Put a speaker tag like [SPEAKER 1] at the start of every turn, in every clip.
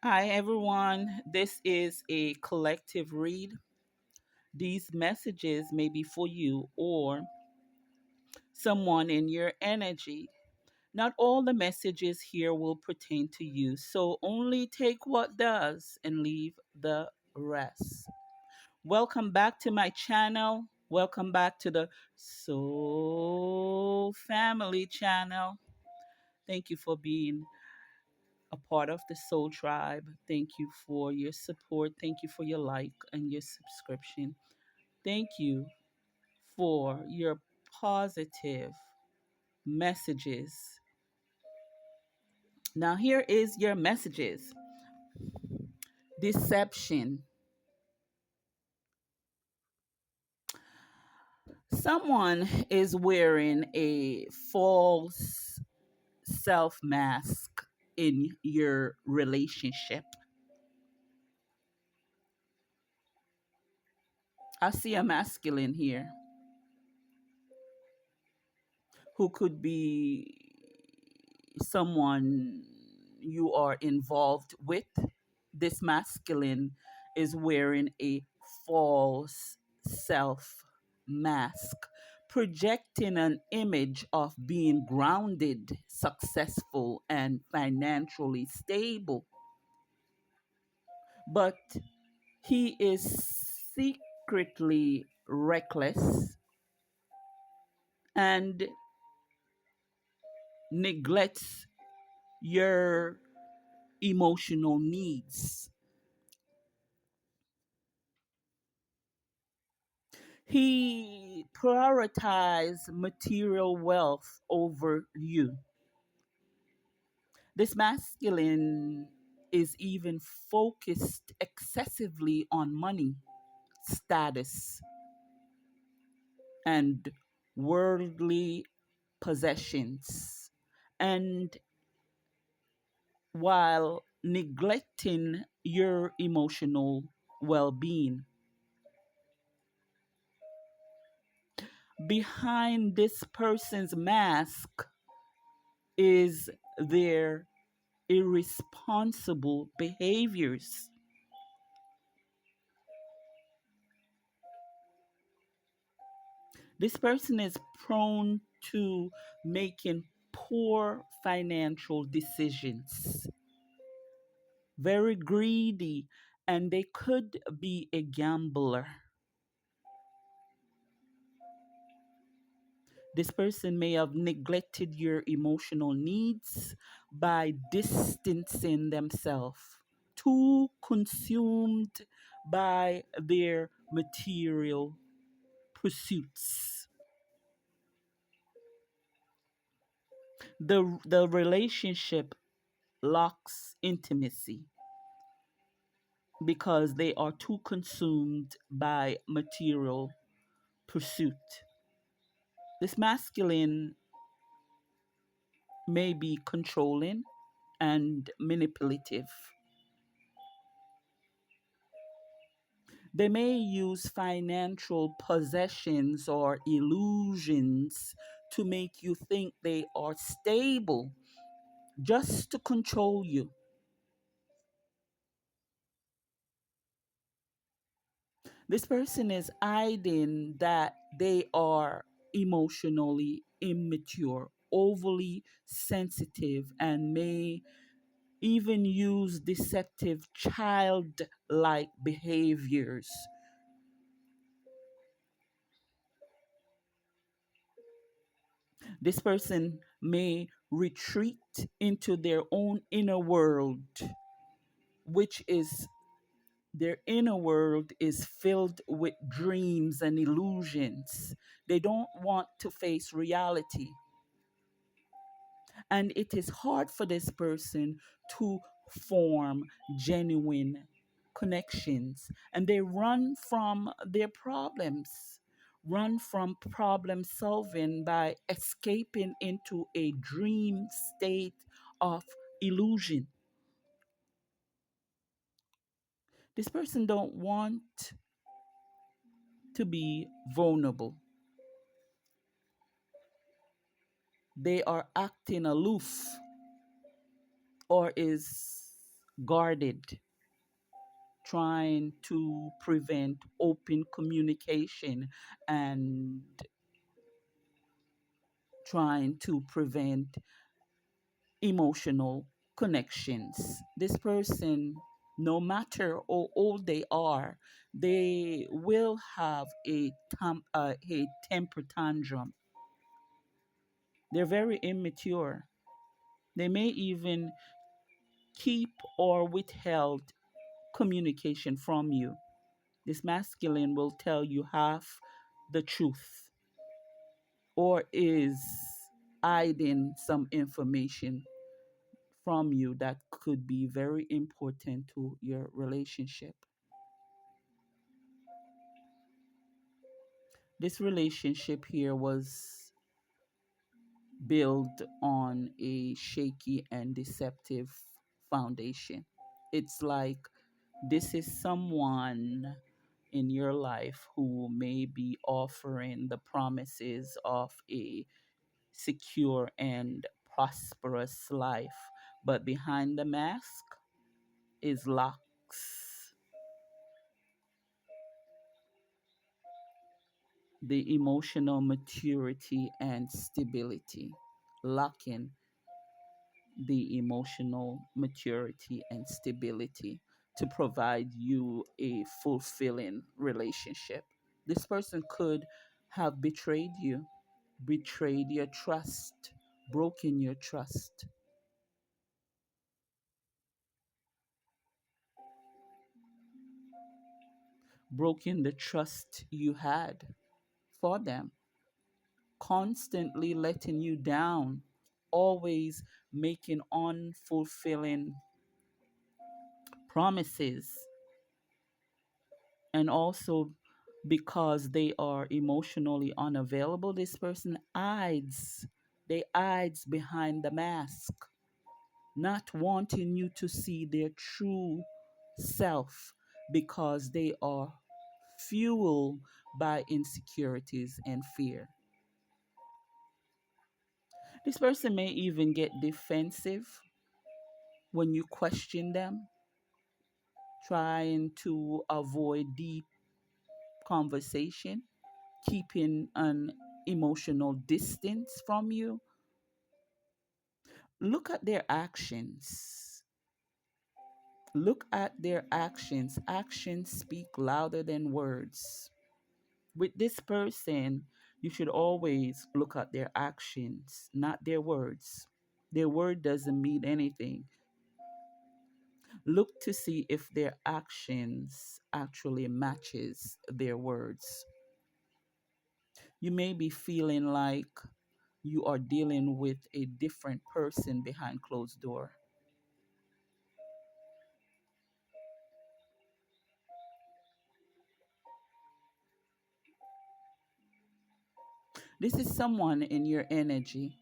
[SPEAKER 1] Hi, everyone. This is a collective read. These messages may be for you or someone in your energy. Not all the messages here will pertain to you, so only take what does and leave the rest. Welcome back to my channel. Welcome back to the Soul Family channel. Thank you for being a part of the Soul Tribe. Thank you for your support. Thank you for your like and your subscription. Thank you for your positive messages. Now, here is your messages. Deception. Someone is wearing a false self mask in your relationship. I see a masculine here who could be someone you are involved with. This masculine is wearing a false self mask, projecting an image of being grounded, successful, and financially stable. But he is secretly reckless and neglects your emotional needs. He prioritized material wealth over you. This masculine is even focused excessively on money, status, and worldly possessions. And while neglecting your emotional well being, behind this person's mask is their irresponsible behaviors. This person is prone to making poor financial decisions, very greedy, and they could be a gambler. This person may have neglected your emotional needs by distancing themselves, too consumed by their material pursuits. The relationship lacks intimacy because they are too consumed by material pursuit. This masculine may be controlling and manipulative. They may use financial possessions or illusions to make you think they are stable just to control you. This person is hiding that they are emotionally immature, overly sensitive, and may even use deceptive childlike behaviors. This person may retreat into their own inner world, which is their inner world is filled with dreams and illusions. They don't want to face reality. And it is hard for this person to form genuine connections. And they run from their problems, run from problem solving by escaping into a dream state of illusion. This person don't want to be vulnerable. They are acting aloof or is guarded, trying to prevent open communication and trying to prevent emotional connections. This person, no matter how old they are, they will have a temper tantrum. They're very immature. They may even keep or withheld communication from you. This masculine will tell you half the truth or is hiding some information from you that could be very important to your relationship. This relationship here was built on a shaky and deceptive foundation. It's like this is someone in your life who may be offering the promises of a secure and prosperous life, but behind the mask is locks, the emotional maturity and stability, lacking the emotional maturity and stability to provide you a fulfilling relationship. This person could have betrayed you, betrayed your trust, broken your trust, broken the trust you had for them, constantly letting you down, always making unfulfilling promises, and also because they are emotionally unavailable, this person hides. They hides behind the mask, not wanting you to see their true self because they are fueled by insecurities and fear. This person may even get defensive when you question them, trying to avoid deep conversation, keeping an emotional distance from you. Look at their actions. Look at their actions. Actions speak louder than words. With this person, you should always look at their actions, not their words. Their word doesn't mean anything. Look to see if their actions actually matches their words. You may be feeling like you are dealing with a different person behind closed door. This is someone in your energy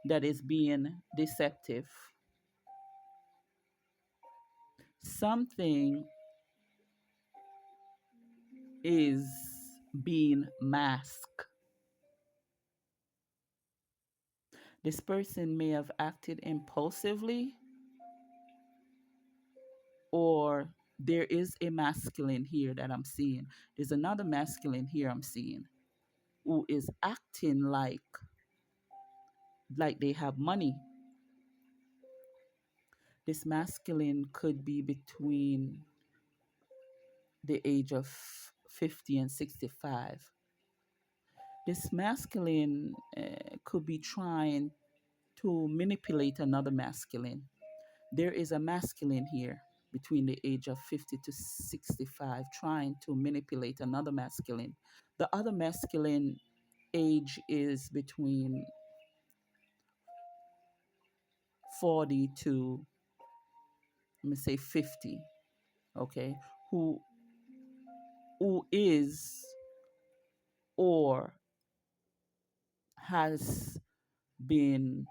[SPEAKER 1] that is being deceptive. Something is being masked. This person may have acted impulsively, or there is a masculine here that I'm seeing. There's another masculine here I'm seeing who is acting like they have money. This masculine could be between the age of 50 and 65. This masculine could be trying to manipulate another masculine. There is a masculine here between the age of 50 to 65 trying to manipulate another masculine. The other masculine age is between 40 to, let me say, 50, okay? Who who is or has been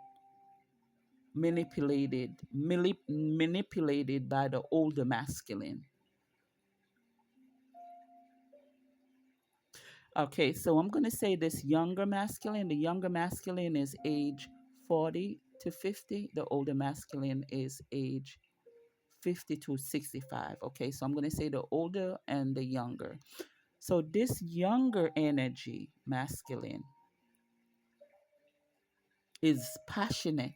[SPEAKER 1] manipulated by the older masculine. Okay, so I'm going to say this younger masculine. The younger masculine is age 40. to 50. The older masculine is age 50 to 65. Okay, so I'm going to say the older and the younger. So this younger energy, masculine, is passionate.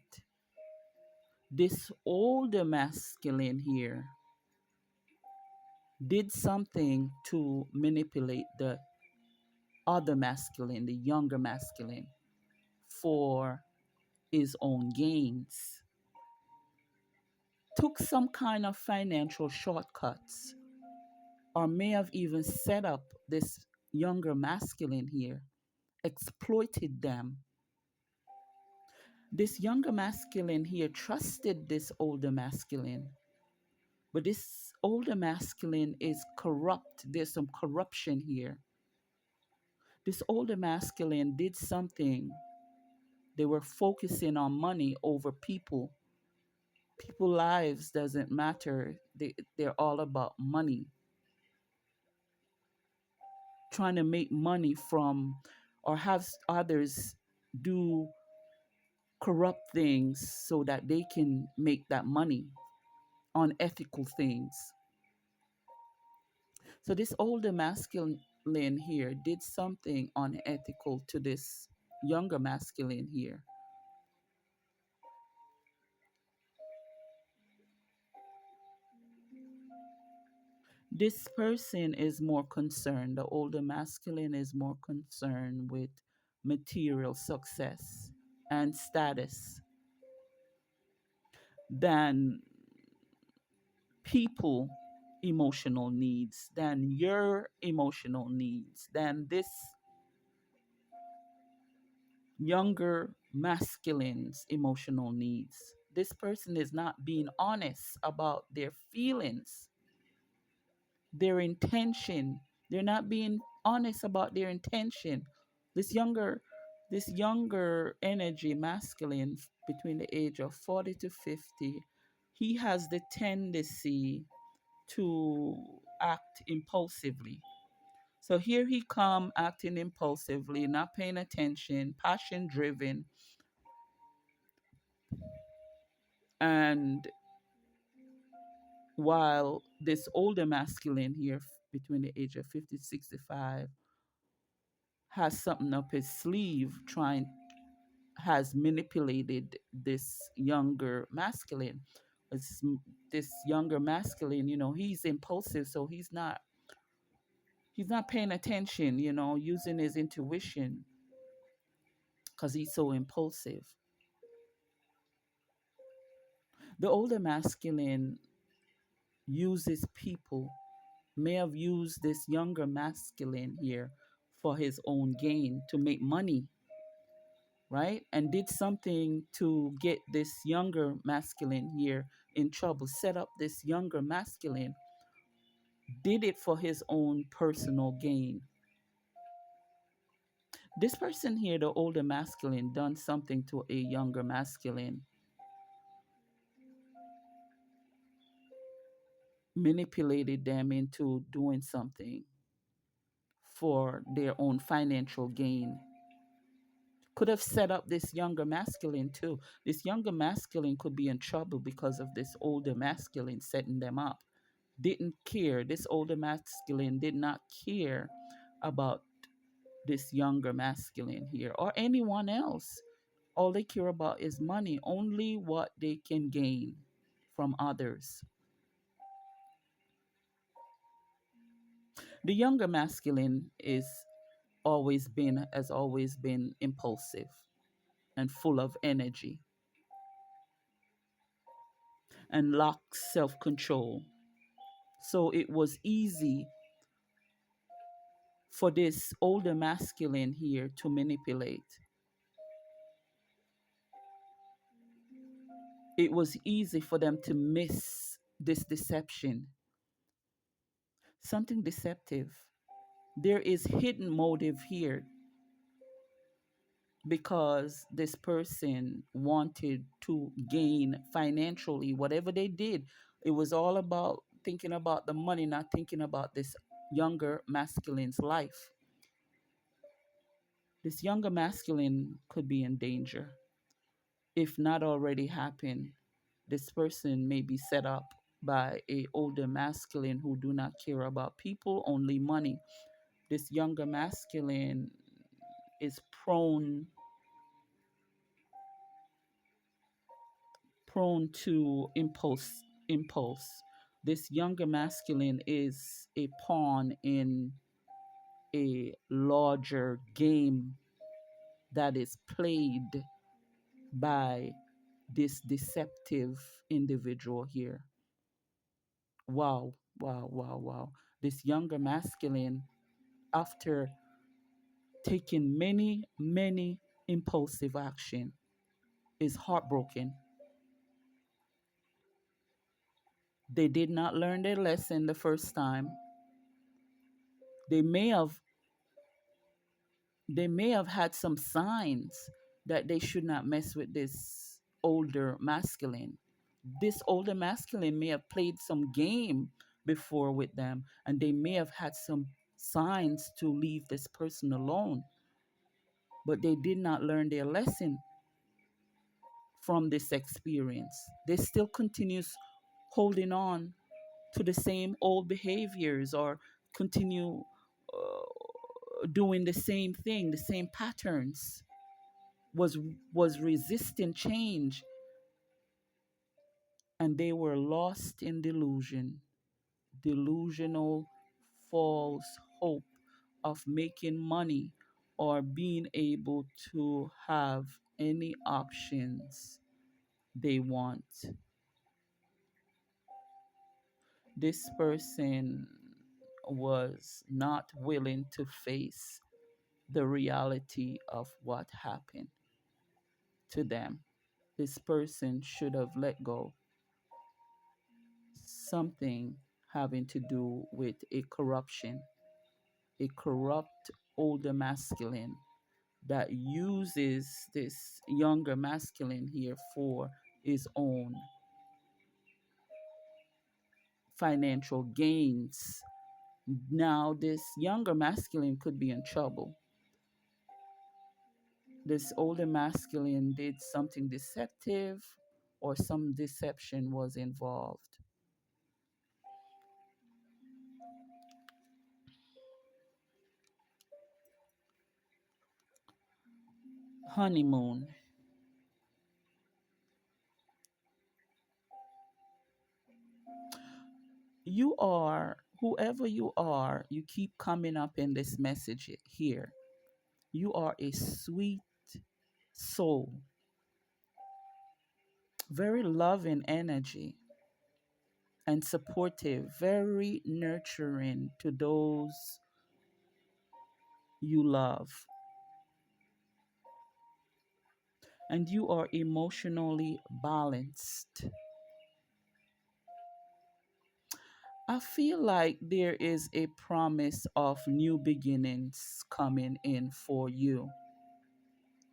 [SPEAKER 1] This older masculine here did something to manipulate the other masculine, the younger masculine, for his own gains. Took some kind of financial shortcuts, or may have even set up this younger masculine here, exploited them. This younger masculine here trusted this older masculine, but this older masculine is corrupt. There's some corruption here. This older masculine did something. They were focusing on money over people. People lives doesn't matter. They're all about money. Trying to make money from, or have others do corrupt things so that they can make that money, unethical things. So this older masculine here did something unethical to this younger masculine here. This person is more concerned, the older masculine is more concerned with material success and status than people emotional needs, than your emotional needs, than this younger masculine's emotional needs. This person is not being honest about their feelings, their intention. They're not being honest about their intention. This younger this younger energy masculine between the age of 40 to 50, he has the tendency to act impulsively. So here he come acting impulsively, not paying attention, passion driven, and while this older masculine here between the age of 50 to 65 has something up his sleeve, trying has manipulated this younger masculine. This, this younger masculine, he's impulsive, so he's not paying attention, using his intuition because he's so impulsive. The older masculine uses people, may have used this younger masculine here for his own gain to make money, right? And did something to get this younger masculine here in trouble, set up this younger masculine, did it for his own personal gain. This person here, the older masculine, done something to a younger masculine, manipulated them into doing something for their own financial gain. Could have set up this younger masculine too. This younger masculine could be in trouble because of this older masculine setting them up. Didn't care. This older masculine did not care about this younger masculine here or anyone else. All they care about is money, only what they can gain from others. The younger masculine has always been impulsive and full of energy and lacks self-control. So it was easy for this older masculine here to manipulate. It was easy for them to miss this deception, something deceptive. There is hidden motive here because this person wanted to gain financially. Whatever they did, it was all about thinking about the money, not thinking about this younger masculine's life. This younger masculine could be in danger. if not already happened. This person may be set up by a older masculine who do not care about people, only money. This younger masculine is prone to impulse. This younger masculine is a pawn in a larger game that is played by this deceptive individual here. Wow, wow, wow, wow. This younger masculine, after taking many, many impulsive action, is heartbroken. They did not learn their lesson the first time. They may have they may have had some signs that they should not mess with this older masculine. This older masculine may have played some game before with them, and they may have had some signs to leave this person alone, but they did not learn their lesson from this experience. They still continues holding on to the same old behaviors, or continue doing the same thing, the same patterns. Was resisting change, and they were lost in delusion, delusional false hope of making money or being able to have any options they want. This person was not willing to face the reality of what happened to them. This person should have let go something having to do with a corruption, a corrupt older masculine that uses this younger masculine here for his own financial gains. Now, this younger masculine could be in trouble. This older masculine did something deceptive, or some deception was involved. Honeymoon. You are, whoever you keep coming up in this message here. You are a sweet soul, very loving energy and supportive, very nurturing to those you love. And you are emotionally balanced. I feel like there is a promise of new beginnings coming in for you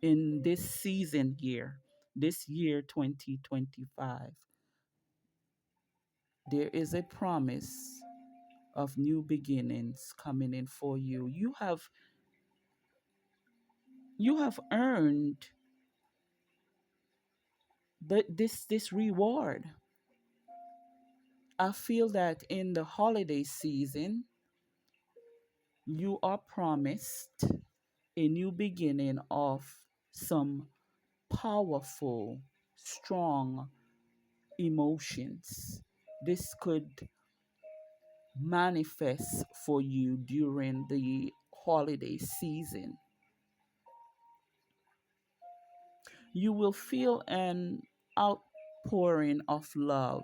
[SPEAKER 1] in this season here, this year 2025. There is a promise of new beginnings coming in for you. You have earned this reward. I feel that in the holiday season, you are promised a new beginning of some powerful, strong emotions. This could manifest for you during the holiday season. You will feel an outpouring of love.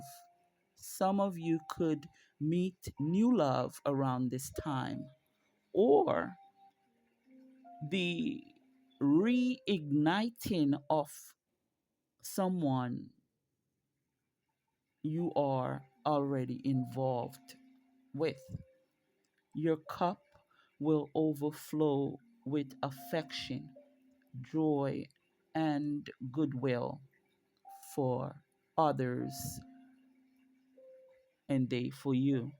[SPEAKER 1] Some of you could meet new love around this time, or the reigniting of someone you are already involved with. Your cup will overflow with affection, joy, and goodwill for others, and they for you.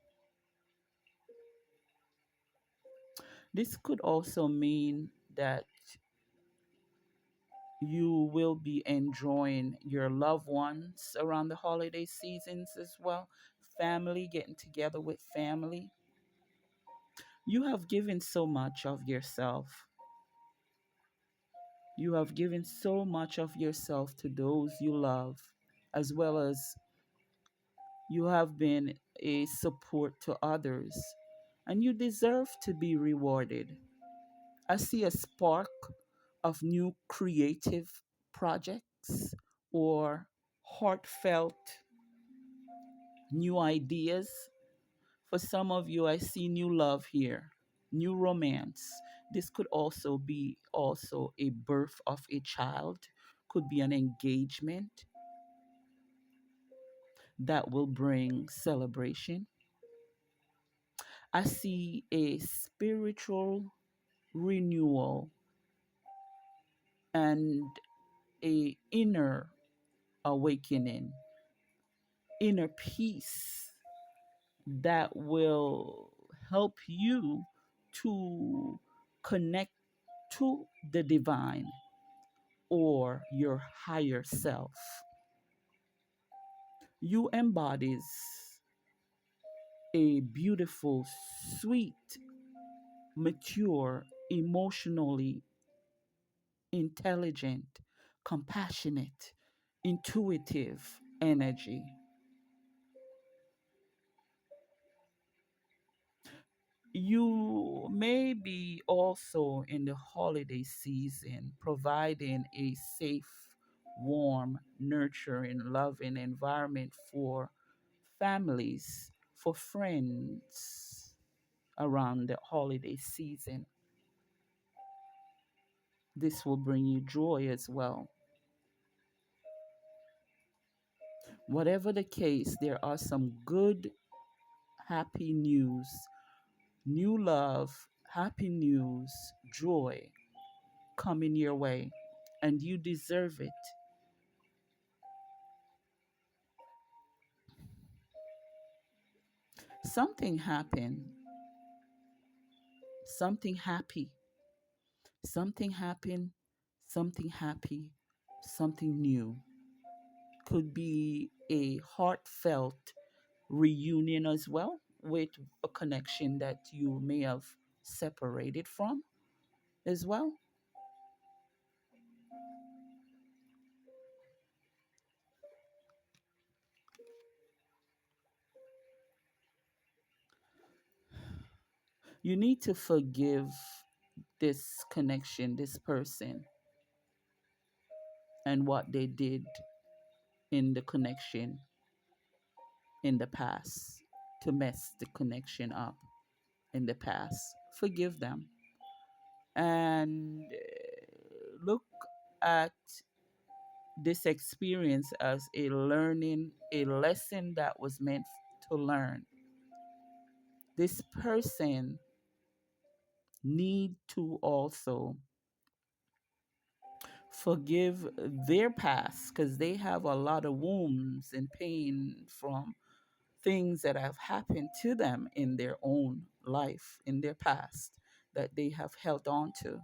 [SPEAKER 1] This could also mean that You will be enjoying your loved ones around the holiday seasons as well. Family, getting together with family. You have given so much of yourself. You have given so much of yourself to those you love, as well as you have been a support to others, and you deserve to be rewarded. I see a spark of new creative projects or heartfelt new ideas. For some of you, I see new love here, new romance. This could also be also a birth of a child, could be an engagement that will bring celebration. I see a spiritual renewal and a inner awakening, inner peace that will help you to connect to the divine or your higher self. You embodies a beautiful, sweet, mature, emotionally intelligent, compassionate, intuitive energy. You may be also in the holiday season providing a safe, warm, nurturing, loving environment for families, for friends around the holiday season. This will bring you joy as well. Whatever the case, there are some good, happy news, new love, happy news, joy coming your way, and you deserve it. Something happened, something happy, something happened, something happy, something new. Could be a heartfelt reunion as well with a connection that you may have separated from as well. You need to forgive this connection, this person, and what they did in the connection in the past to mess the connection up in the past. Forgive them and look at this experience as a learning, a lesson that was meant to learn. This person need to also forgive their past because they have a lot of wounds and pain from things that have happened to them in their own life, in their past, that they have held on to.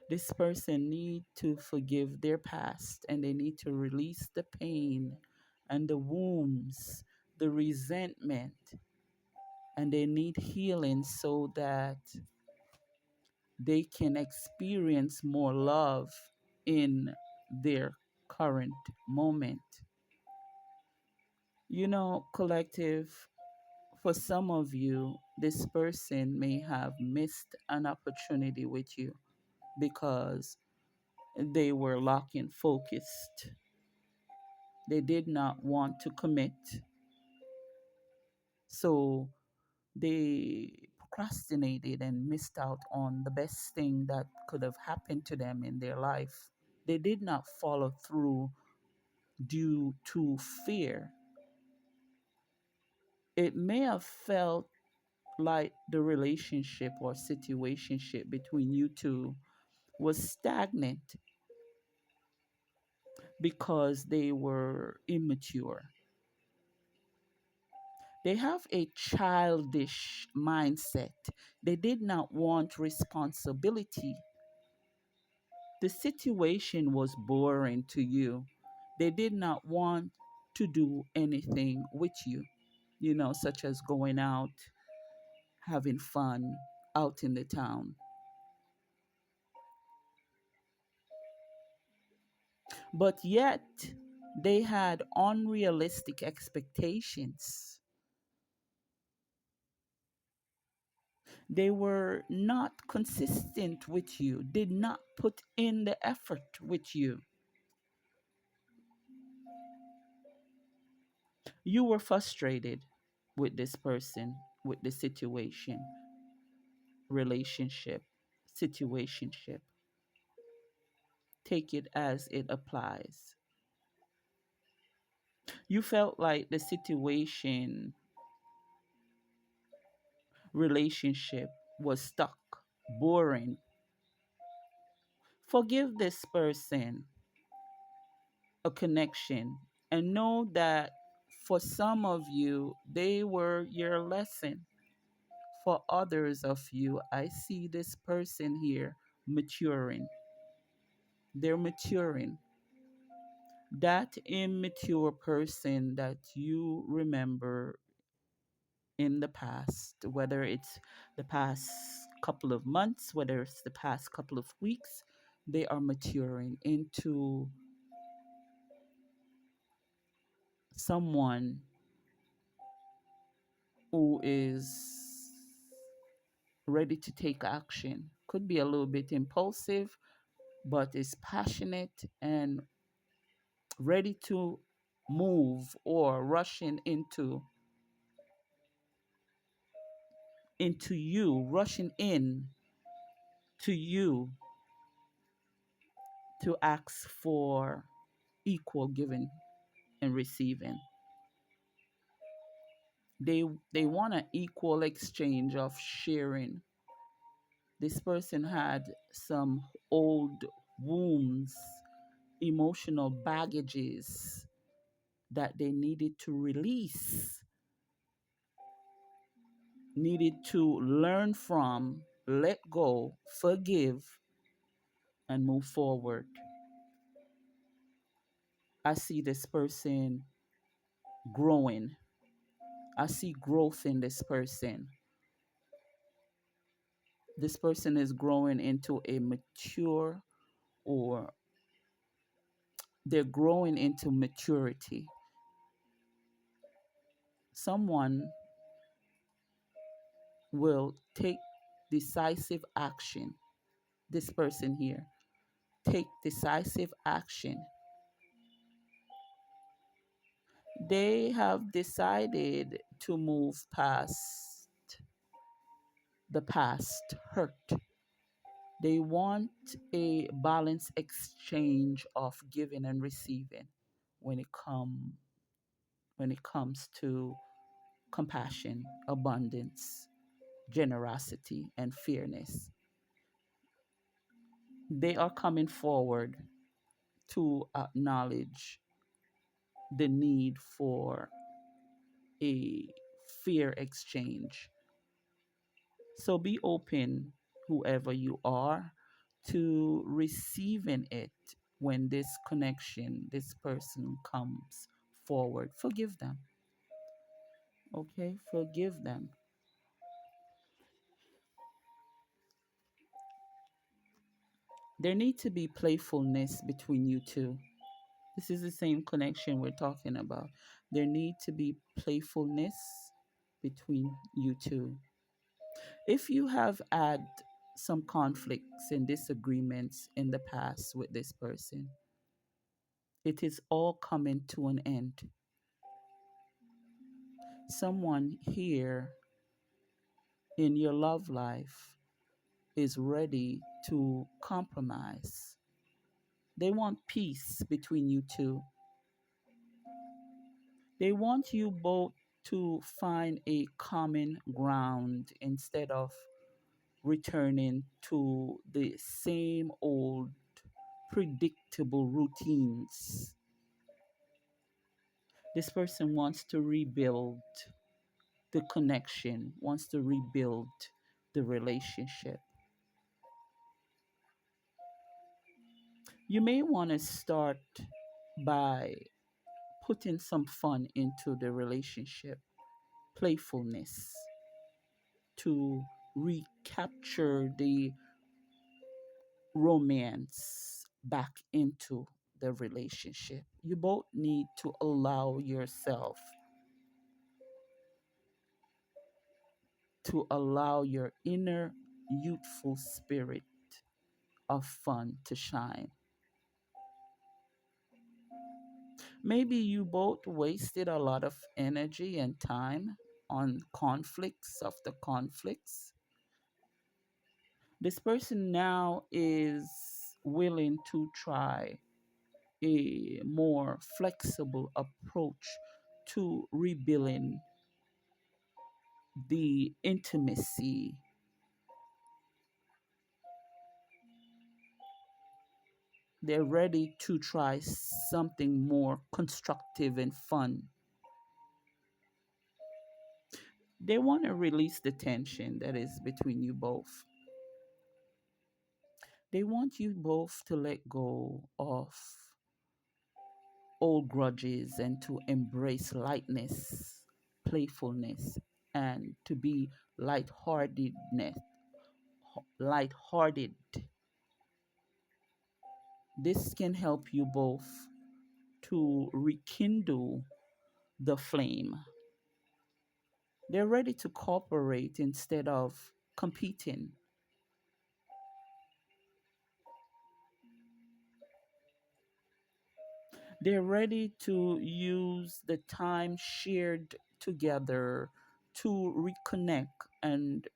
[SPEAKER 1] This person need to forgive their past and they need to release the pain and the wounds, the resentment, and they need healing so that they can experience more love in their current moment. You know, collective, for some of you, this person may have missed an opportunity with you because they were locked in focused. They did not want to commit. So they procrastinated and missed out on the best thing that could have happened to them in their life. They did not follow through due to fear. It may have felt like the relationship or situationship between you two was stagnant because they were immature. They have a childish mindset. They did not want responsibility. The situation was boring to you. They did not want to do anything with you, such as going out, having fun out in the town. But yet, they had unrealistic expectations. They were not consistent with you, did not put in the effort with you. You were frustrated with this person, with the situation, relationship, situationship. Take it as it applies. You felt like the situation, relationship was stuck, boring. Forgive this person a connection and know that for some of you, they were your lesson. For others of you, I see this person here maturing. They're maturing. That immature person that you remember in the past, whether it's the past couple of months, whether it's the past couple of weeks, they are maturing into someone who is ready to take action. Could be a little bit impulsive, but is passionate and ready to move or rushing into you, rushing in to you to ask for equal giving and receiving. They want an equal exchange of sharing. This person had some old wounds, emotional baggages that they needed to release, needed to learn from, let go, forgive, and move forward. I see this person growing. I see growth in this person. This person is growing into a mature, or they're growing into maturity. Someone will take decisive action. This person here, take decisive action. They have decided to move past the past hurt. They want a balanced exchange of giving and receiving when it comes to compassion, abundance, generosity, and fairness. They are coming forward to acknowledge the need for a fair exchange. So be open, whoever you are, to receiving it when this connection, this person comes forward. Forgive them. Okay? Forgive them. There need to be playfulness between you two. This is the same connection we're talking about. There need to be playfulness between you two. If you have had some conflicts and disagreements in the past with this person, it is all coming to an end. Someone here in your love life is ready to compromise. They want peace between you two. They want you both to find a common ground instead of returning to the same old predictable routines. This person wants to rebuild the connection, wants to rebuild the relationship. You may want to start by putting some fun into the relationship, playfulness, to recapture the romance back into the relationship. You both need to allow yourself to allow your inner youthful spirit of fun to shine. Maybe you both wasted a lot of energy and time on conflicts after conflicts. This person now is willing to try a more flexible approach to rebuilding the intimacy. They're ready to try something more constructive and fun. They want to release the tension that is between you both. They want you both to let go of old grudges and to embrace lightness, playfulness, and to be lightheartedness, lighthearted. This can help you both to rekindle the flame. They're ready to cooperate instead of competing. They're ready to use the time shared together to reconnect and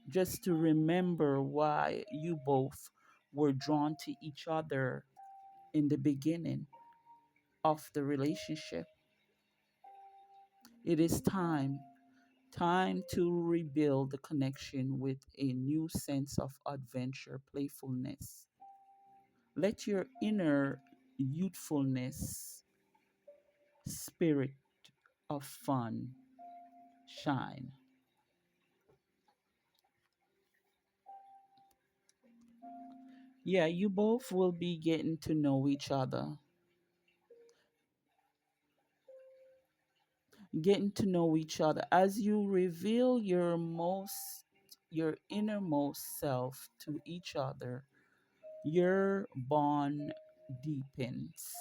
[SPEAKER 1] just to remember why you both were drawn to each other in the beginning of the relationship. It is time to rebuild the connection with a new sense of adventure, playfulness. Let your inner youthfulness, spirit of fun shine. Yeah, you both will be getting to know each other, getting to know each other as you reveal your innermost self to each other. Your bond deepens.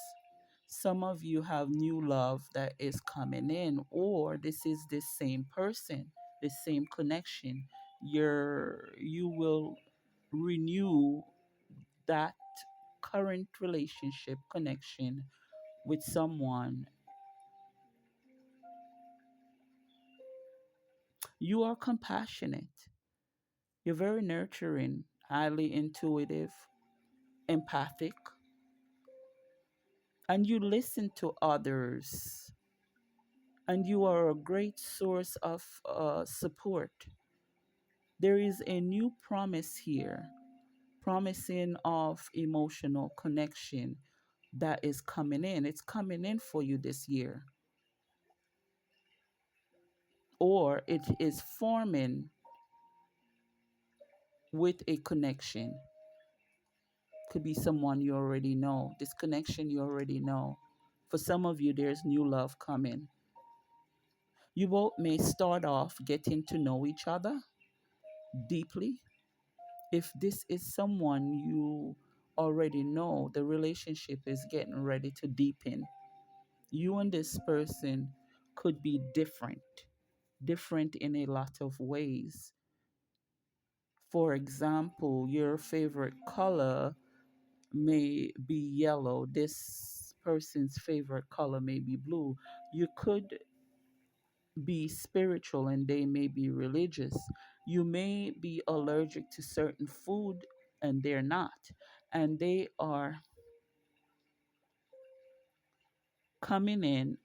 [SPEAKER 1] Some of you have new love that is coming in, or this is the same person, the same connection. You will renew that current relationship connection with someone. You are compassionate, you're very nurturing, highly intuitive, empathic, and you listen to others, and you are a great source of support. There is a new promise here, promising of emotional connection that is coming in. It's coming in for you this year, or it is forming with a connection. Could be someone you already know. This connection you already know. For some of you, there's new love coming. You both may start off getting to know each other deeply. If this is someone you already know, the relationship is getting ready to deepen. You and this person could be different in a lot of ways. For example, your favorite color may be yellow, this person's favorite color may be blue. You could be spiritual and they may be religious. You may be allergic to certain food and they're not. And they are coming in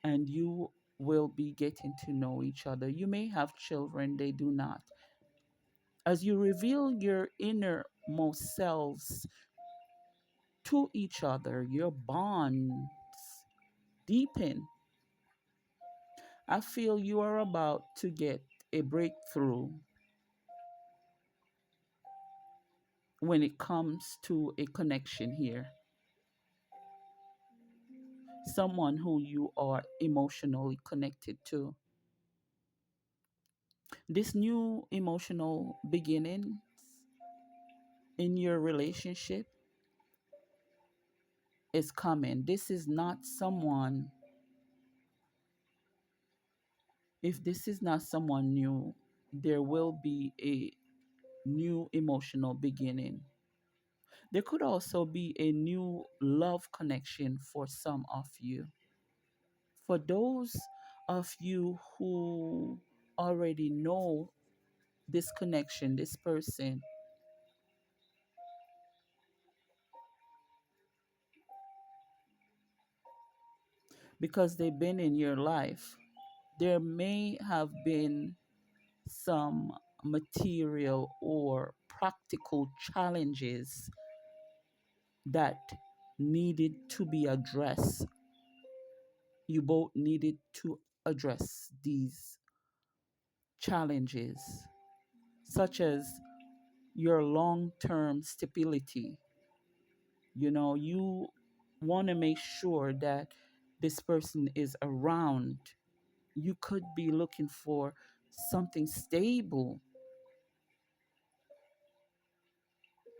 [SPEAKER 1] and you will be getting to know each other. You may have children, they do not. As you reveal your innermost selves to each other, your bonds deepen. I feel you are about to get a breakthrough when it comes to a connection here, someone who you are emotionally connected to. This new emotional beginning in your relationship is coming. This is not someone, if this is not someone new, there will be a new emotional beginning. There could also be a new love connection for some of you. For those of you who already know this connection, this person, because they've been in your life, there may have been some material or practical challenges that needed to be addressed. You both needed to address these challenges, such as your long term stability. You want to make sure that this person is around. You could be looking for something stable,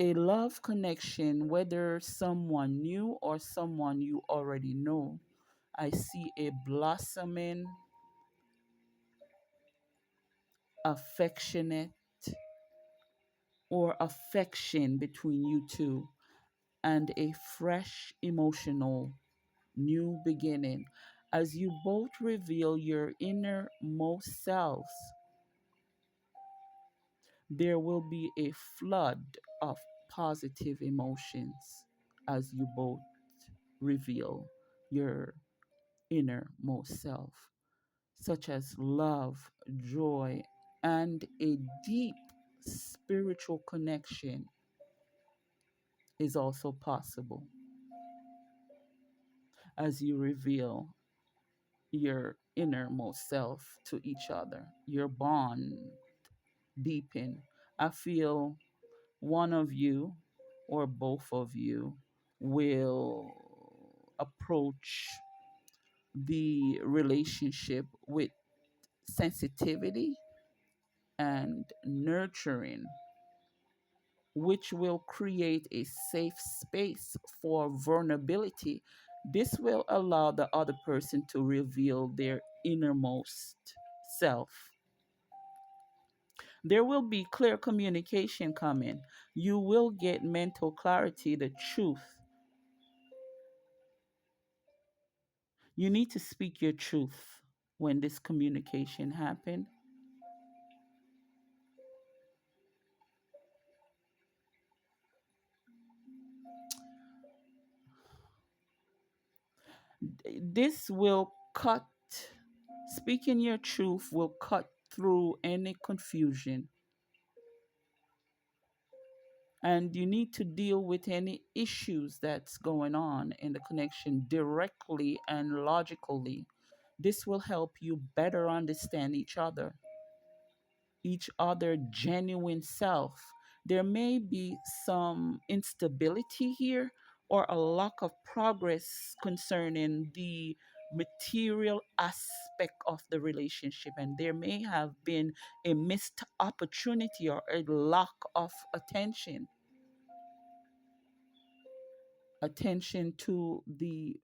[SPEAKER 1] a love connection, whether someone new or someone you already know. I see a blossoming, affectionate, or affection between you two, and a fresh emotional new beginning as you both reveal your innermost selves. There will be a flood of positive emotions as you both reveal your innermost self, such as love, joy, and a deep spiritual connection is also possible as you reveal your innermost self to each other. Your bond deepen. I feel one of you or both of you will approach the relationship with sensitivity and nurturing, which will create a safe space for vulnerability. This will allow the other person to reveal their innermost self. There will be clear communication coming. You will get mental clarity, the truth. You need to speak your truth when this communication happen. This will cut, speaking your truth will cut through any confusion. And you need to deal with any issues that's going on in the connection directly and logically. This will help you better understand each other genuine self. There may be some instability here or a lack of progress concerning the material aspect of the relationship, and there may have been a missed opportunity or a lack of attention to the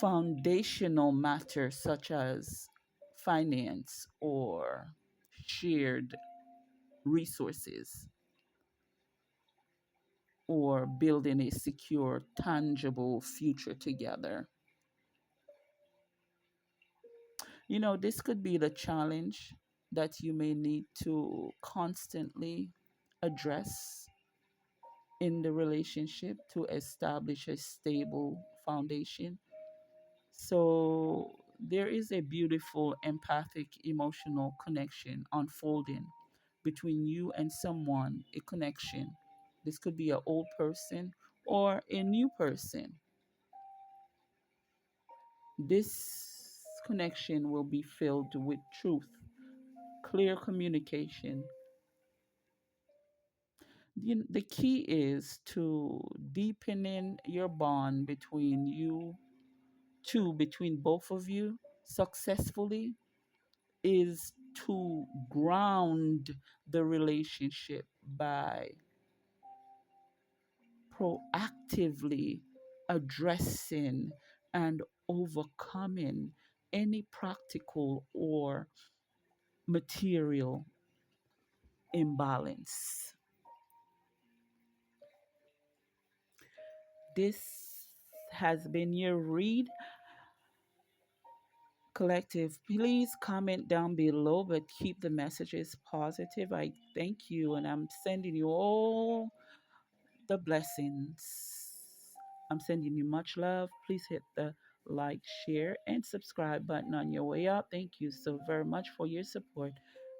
[SPEAKER 1] foundational matters such as finance or shared resources or building a secure, tangible future together. This could be the challenge that you may need to constantly address in the relationship to establish a stable foundation. So there is a beautiful empathic emotional connection unfolding between you and someone, a connection. This could be an old person or a new person. This connection will be filled with truth, clear communication. The key is to deepening your bond between you two, between both of you successfully, is to ground the relationship by proactively addressing and overcoming any practical or material imbalance. This has been your read collective. Please comment down below, but keep the messages positive. I thank you, and I'm sending you all the blessings. I'm sending you much love. Please hit the like, share, and subscribe button on your way out. Thank you so very much for your support.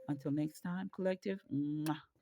[SPEAKER 1] Until next time, collective. Mwah.